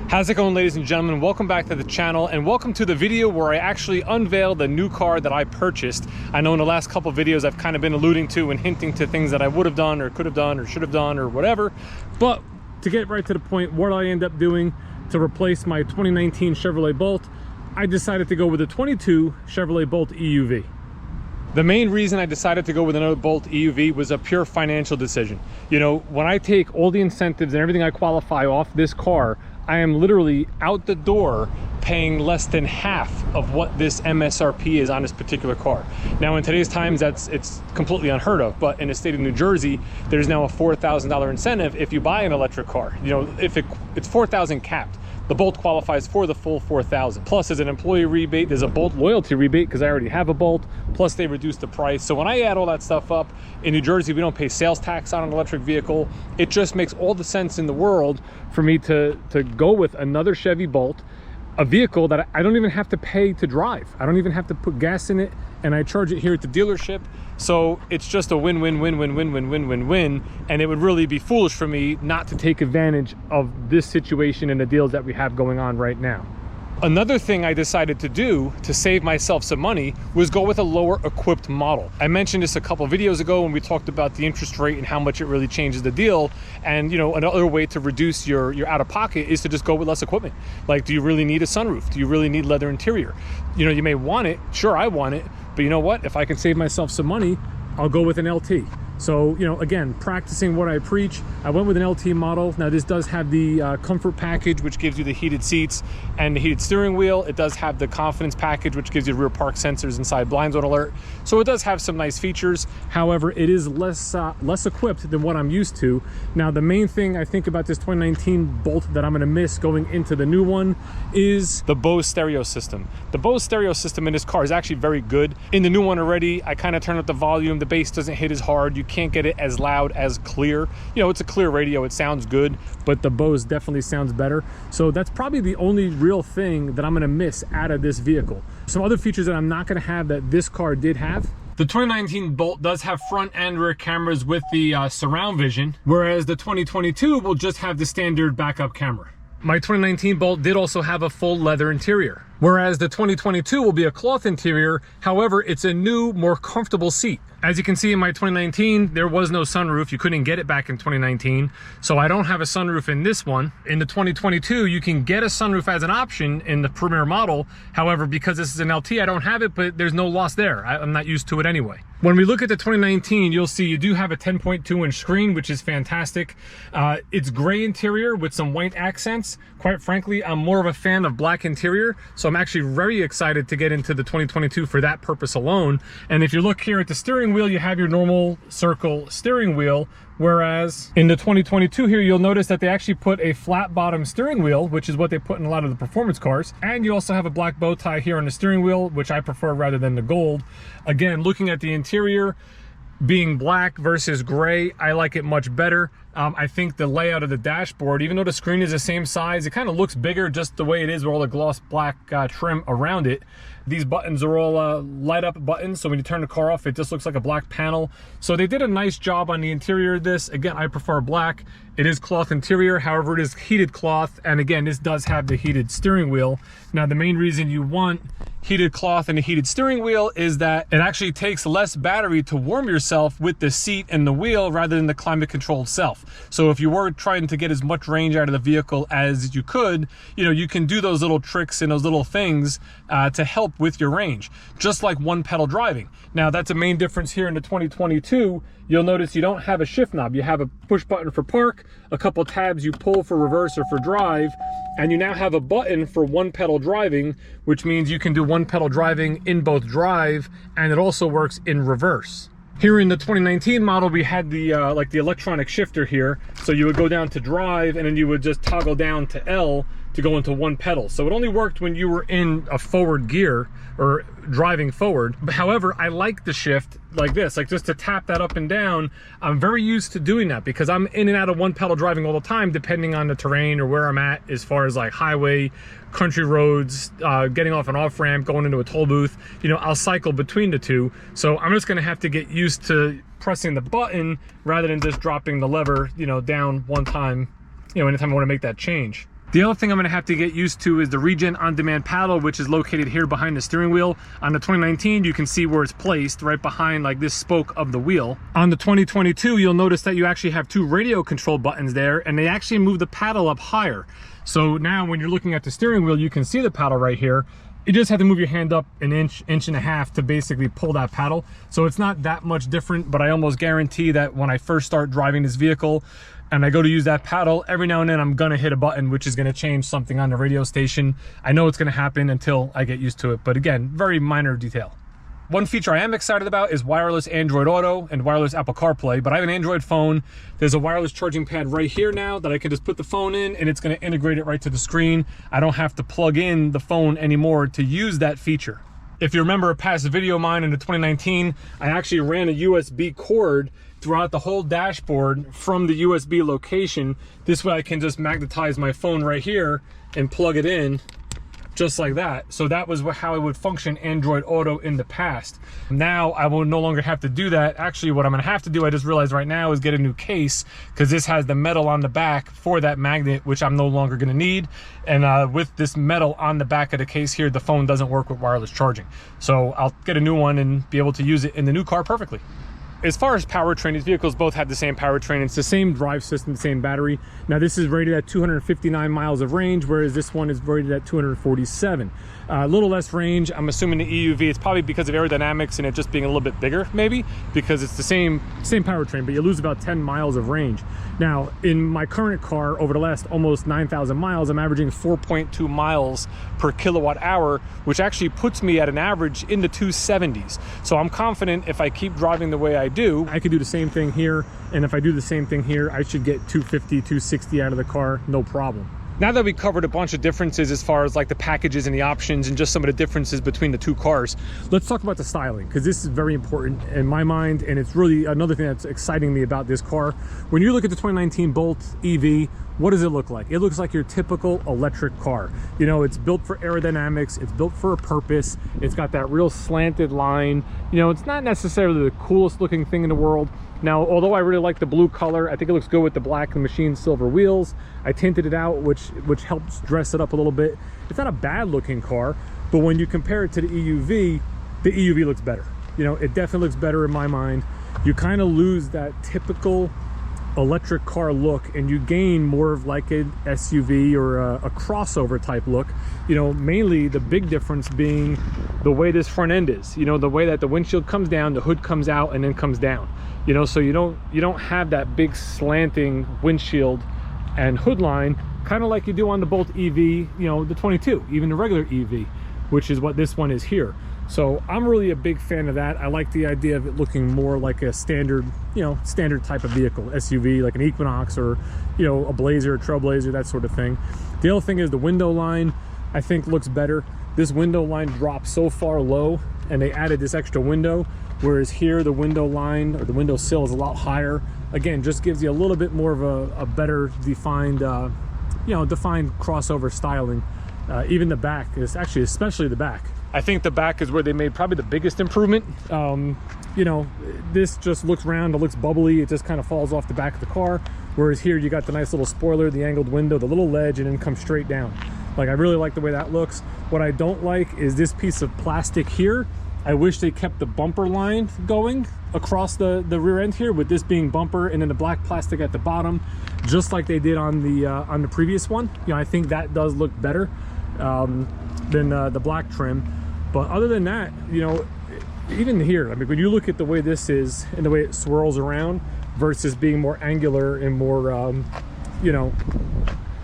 How's it going, ladies and gentlemen? Welcome back to the channel, and welcome to the video where I actually unveil the new car that I purchased. I know in the last couple of videos I've kind of been alluding to and hinting to things that I would have done or could have done or should have done or whatever, but to get right to the point, what I end up doing to replace my 2019 Chevrolet Bolt, I decided to go with a 22 Chevrolet Bolt EUV. The main reason I decided to go with another Bolt EUV was a pure financial decision. You know, when I take all the incentives and everything I qualify off this car, I am literally out the door paying less than half of what this MSRP is on this particular car. Now in today's times, it's completely unheard of, but in the state of New Jersey, there's now a $4,000 incentive if you buy an electric car. You know, if it's $4,000 capped. The Bolt qualifies for the full $4,000. Plus, there's an employee rebate, there's a Bolt loyalty rebate because I already have a Bolt, plus they reduced the price. So when I add all that stuff up, in New Jersey, we don't pay sales tax on an electric vehicle. It just makes all the sense in the world for me to go with another Chevy Bolt, a vehicle that I don't even have to pay to drive. I don't even have to put gas in it, and I charge it here at the dealership. So it's just a win-win-win-win-win-win-win-win, and it would really be foolish for me not to take advantage of this situation and the deals that we have going on right now. Another thing I decided to do to save myself some money was go with a lower equipped model. I mentioned this a couple of videos ago when we talked about the interest rate and how much it really changes the deal. And you know, another way to reduce your out-of-pocket is to just go with less equipment. Like, do you really need a sunroof? Do you really need leather interior? You know, you may want it. Sure, I want it. But you know what? If I can save myself some money, I'll go with an LT. So, you know, again, practicing what I preach, I went with an LT model. Now, this does have the comfort package, which gives you the heated seats and the heated steering wheel. It does have the confidence package, which gives you rear park sensors and side blind zone alert. So it does have some nice features. However, it is less equipped than what I'm used to. Now, the main thing I think about this 2019 Bolt that I'm going to miss going into the new one is the Bose stereo system. The Bose stereo system in this car is actually very good. In the new one already, I kind of turned up the volume. The bass doesn't hit as hard. You can't get it as loud, as clear. You know, it's a clear radio, it sounds good, but the Bose definitely sounds better. So that's probably the only real thing that I'm going to miss out of this vehicle. Some other features that I'm not going to have that this car did have: the 2019 Bolt does have front and rear cameras with the surround vision, whereas the 2022 will just have the standard backup camera. My 2019 Bolt did also have a full leather interior, whereas the 2022 will be a cloth interior. However, it's a new, more comfortable seat. As you can see in my 2019, there was no sunroof. You couldn't get it back in 2019. So I don't have a sunroof in this one. In the 2022, you can get a sunroof as an option in the Premier model. However, because this is an LT, I don't have it, but there's no loss there. I'm not used to it anyway. When we look at the 2019, you'll see you do have a 10.2-inch screen, which is fantastic. It's gray interior with some white accents. Quite frankly, I'm more of a fan of black interior, so I'm actually very excited to get into the 2022 for that purpose alone. And if you look here at the steering wheel, you have your normal circle steering wheel, whereas in the 2022 here, you'll notice that they actually put a flat bottom steering wheel, which is what they put in a lot of the performance cars. And you also have a black bow tie here on the steering wheel, which I prefer rather than the gold. Again, looking at the interior, being black versus gray, I like it much better. I think the layout of the dashboard, even though the screen is the same size, it kind of looks bigger just the way it is with all the gloss black trim around it. These buttons are all light up buttons, so when you turn the car off, it just looks like a black panel. So they did a nice job on the interior of this. Again, I prefer black. It is cloth interior, however, it is heated cloth. And again, this does have the heated steering wheel. Now, the main reason you want heated cloth and a heated steering wheel is that it actually takes less battery to warm yourself with the seat and the wheel rather than the climate control itself. So if you were trying to get as much range out of the vehicle as you could, you know, you can do those little tricks and those little things to help with your range, just like one pedal driving. Now, that's a main difference here in the 2022. You'll notice you don't have a shift knob. You have a push button for park, a couple tabs you pull for reverse or for drive, and you now have a button for one pedal driving, which means you can do one pedal driving in both drive, and it also works in reverse. Here in the 2019 model, we had the like the electronic shifter here. So you would go down to drive and then you would just toggle down to L to go into one pedal. So it only worked when you were in a forward gear or driving forward. However, I like the shift like this, like just to tap that up and down. I'm very used to doing that because I'm in and out of one pedal driving all the time, depending on the terrain or where I'm at as far as like highway, country roads, getting off an off ramp, going into a toll booth. You know, I'll cycle between the two. So I'm just gonna have to get used to pressing the button rather than just dropping the lever, you know, down one time, you know, anytime I wanna make that change. The other thing I'm gonna have to get used to is the Regen on-demand paddle, which is located here behind the steering wheel. On the 2019, you can see where it's placed, right behind like this spoke of the wheel. On the 2022, you'll notice that you actually have two radio control buttons there, and they actually move the paddle up higher. So now when you're looking at the steering wheel, you can see the paddle right here. You just have to move your hand up an inch, inch and a half to basically pull that paddle. So it's not that much different, but I almost guarantee that when I first start driving this vehicle and I go to use that paddle, every now and then I'm gonna hit a button which is gonna change something on the radio station. I know it's gonna happen until I get used to it, but again, very minor detail. One feature I am excited about is wireless Android Auto and wireless Apple CarPlay, but I have an Android phone. There's a wireless charging pad right here now that I can just put the phone in and it's gonna integrate it right to the screen. I don't have to plug in the phone anymore to use that feature. If you remember a past video of mine in the 2019, I actually ran a USB cord throughout the whole dashboard from the USB location. This way I can just magnetize my phone right here and plug it in just like that. So that was how it would function Android Auto in the past. Now I will no longer have to do that. Actually, what I'm gonna have to do, I just realized right now, is get a new case, because this has the metal on the back for that magnet, which I'm no longer gonna need. And with this metal on the back of the case here, the phone doesn't work with wireless charging. So I'll get a new one and be able to use it in the new car perfectly. As far as powertrain, these vehicles both have the same powertrain. It's the same drive system, the same battery. Now this is rated at 259 miles of range, whereas this one is rated at 247. A little less range. I'm assuming the EUV, it's probably because of aerodynamics and it just being a little bit bigger, maybe, because it's the same powertrain, but you lose about 10 miles of range. Now, in my current car, over the last almost 9,000 miles, I'm averaging 4.2 miles per kilowatt hour, which actually puts me at an average in the 270s. So I'm confident if I keep driving the way I do, I could do the same thing here. And if I do the same thing here, I should get 250, 260 out of the car, no problem. Now that we covered a bunch of differences as far as like the packages and the options and just some of the differences between the two cars, let's talk about the styling, because this is very important in my mind, and it's really another thing that's exciting me about this car. When you look at the 2019 Bolt EV, what does it look like? It looks like your typical electric car. You know, it's built for aerodynamics, it's built for a purpose, it's got that real slanted line. You know, it's not necessarily the coolest looking thing in the world. Now, although I really like the blue color, I think it looks good with the black and machined silver wheels. I tinted it out, which helps dress it up a little bit. It's not a bad looking car, but when you compare it to the EUV looks better. You know, it definitely looks better in my mind. You kind of lose that typical electric car look and you gain more of like an SUV or a crossover type look. You know, mainly the big difference being the way this front end is. You know, the way that the windshield comes down, the hood comes out and then comes down. You know, so you don't have that big slanting windshield and hood line, kind of like you do on the Bolt EV, you know, the 22, even the regular EV, which is what this one is here. So I'm really a big fan of that. I like the idea of it looking more like a standard, you know, standard type of vehicle, SUV, like an Equinox or, you know, a Blazer, a Trailblazer, that sort of thing. The other thing is the window line, I think looks better. This window line drops so far low and they added this extra window, whereas here the window line or the window sill is a lot higher. Again, just gives you a little bit more of a better defined, you know, defined crossover styling. Even the back is actually, especially the back. I think the back is where they made probably the biggest improvement. You know, this just looks round, it looks bubbly, it just kind of falls off the back of the car. Whereas here you got the nice little spoiler, the angled window, the little ledge, and then comes straight down. Like, I really like the way that looks. What I don't like is this piece of plastic here. I wish they kept the bumper line going across the rear end here, with this being bumper and then the black plastic at the bottom, just like they did on the previous one. You know, I think that does look better than the black trim. But other than that, you know, even here, I mean, when you look at the way this is and the way it swirls around versus being more angular and more, you know,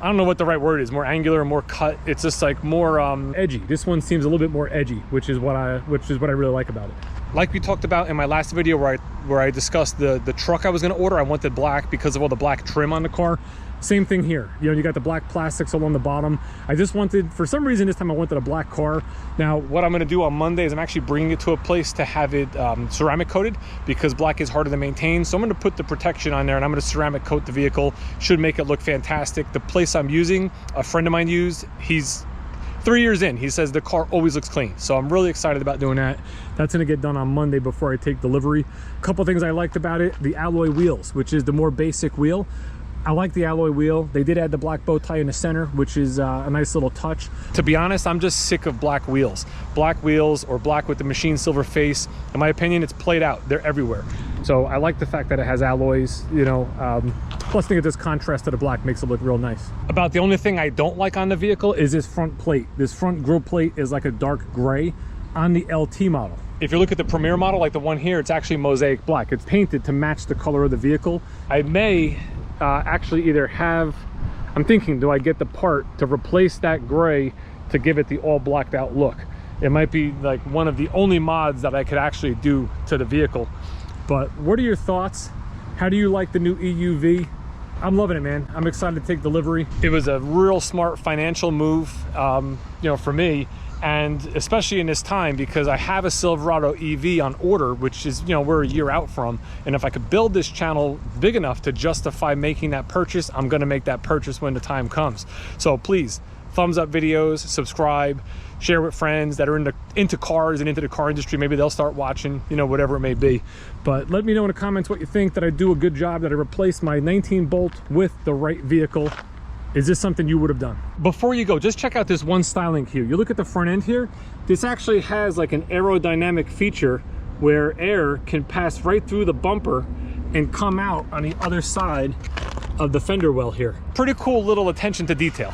I don't know what the right word is, more angular, more cut. It's just like more edgy. This one seems a little bit more edgy, which is what I really like about it. Like we talked about in my last video where I discussed the truck I was going to order, I wanted black because of all the black trim on the car. Same thing here. You know, you got the black plastics along the bottom. I just wanted, for some reason this time I wanted a black car. Now, what I'm gonna do on Monday is I'm actually bringing it to a place to have it ceramic coated, because black is harder to maintain. So I'm gonna put the protection on there and I'm gonna ceramic coat the vehicle. Should make it look fantastic. The place I'm using, a friend of mine used, he's 3 years in, he says the car always looks clean. So I'm really excited about doing that. That's gonna get done on Monday before I take delivery. A couple things I liked about it: the alloy wheels, which is the more basic wheel. I like the alloy wheel. They did add the black bow tie in the center, which is a nice little touch. To be honest, I'm just sick of black wheels. Black wheels or black with the machine silver face. In my opinion, it's played out. They're everywhere. So I like the fact that it has alloys, you know, plus I think this contrast to the black makes it look real nice. About the only thing I don't like on the vehicle is this front plate. This front grille plate is like a dark gray on the LT model. If you look at the Premier model, like the one here, it's actually mosaic black. It's painted to match the color of the vehicle. I may actually either have, I'm thinking, do I get the part to replace that gray to give it the all blacked out look? It might be like one of the only mods that I could actually do to the vehicle. But what are your thoughts? How do you like the new EUV? I'm loving it, man. I'm excited to take delivery. It was a real smart financial move, you know, for me. And especially in this time, because I have a Silverado EV on order, which is, you know, we're a year out from. And if I could build this channel big enough to justify making that purchase, I'm gonna make that purchase when the time comes. So please, thumbs up videos, subscribe, share with friends that are into cars and into the car industry. Maybe they'll start watching, you know, whatever it may be. But let me know in the comments what you think, that I do a good job, that I replace my 19 Bolt with the right vehicle. Is this something you would have done? Before you go, just check out this one styling here. You look at the front end here, this actually has like an aerodynamic feature where air can pass right through the bumper and come out on the other side of the fender well here. Pretty cool little attention to detail.